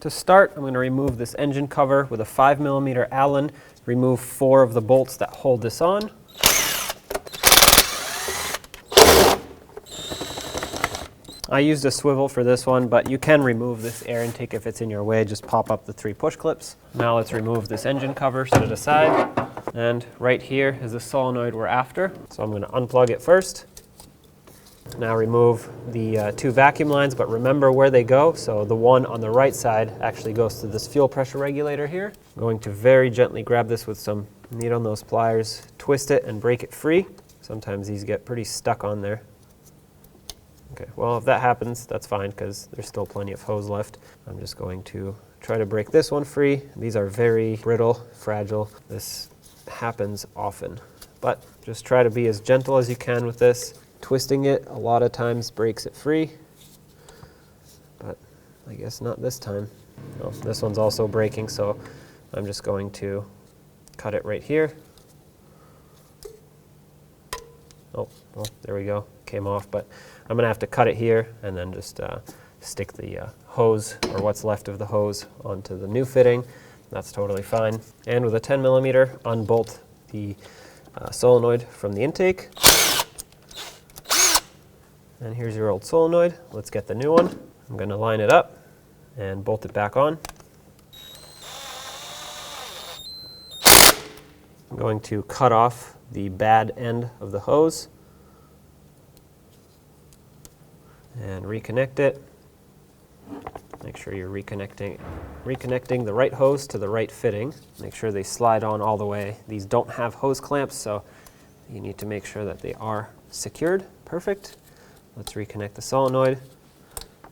To start, I'm going to remove this engine cover with a 5mm Allen, remove 4 of the bolts that hold this on. I used a swivel for this one, but you can remove this air intake if it's in your way. Just pop up the 3 push clips. Now let's remove this engine cover, set it aside. And right here is the solenoid we're after. So I'm going to unplug it first. Now remove the 2 vacuum lines, but remember where they go. So the one on the right side actually goes to this fuel pressure regulator here. I'm going to very gently grab this with some needle nose pliers, twist it and break it free. Sometimes these get pretty stuck on there. Okay, well if that happens, that's fine because there's still plenty of hose left. I'm just going to try to break this one free. These are very brittle, fragile. This happens often, but just try to be as gentle as you can with this. Twisting it a lot of times breaks it free, but I guess not this time. Oh, this one's also breaking, so I'm just going to cut it right here. Oh, well, there we go. Came off, but I'm going to have to cut it here and then just stick the hose, or what's left of the hose, onto the new fitting. That's totally fine. And with a 10mm, unbolt the solenoid from the intake. And here's your old solenoid. Let's get the new one. I'm going to line it up and bolt it back on. I'm going to cut off the bad end of the hose and reconnect it. Make sure you're reconnecting the right hose to the right fitting. Make sure they slide on all the way. These don't have hose clamps, so you need to make sure that they are secured. Perfect. Let's reconnect the solenoid.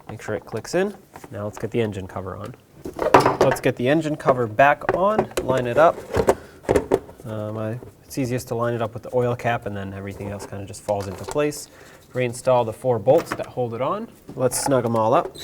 Make sure it clicks in. Now let's get the engine cover on. Let's get the engine cover back on, line it up. It's easiest to line it up with the oil cap, and then everything else kind of just falls into place. Reinstall the 4 bolts that hold it on. Let's snug them all up.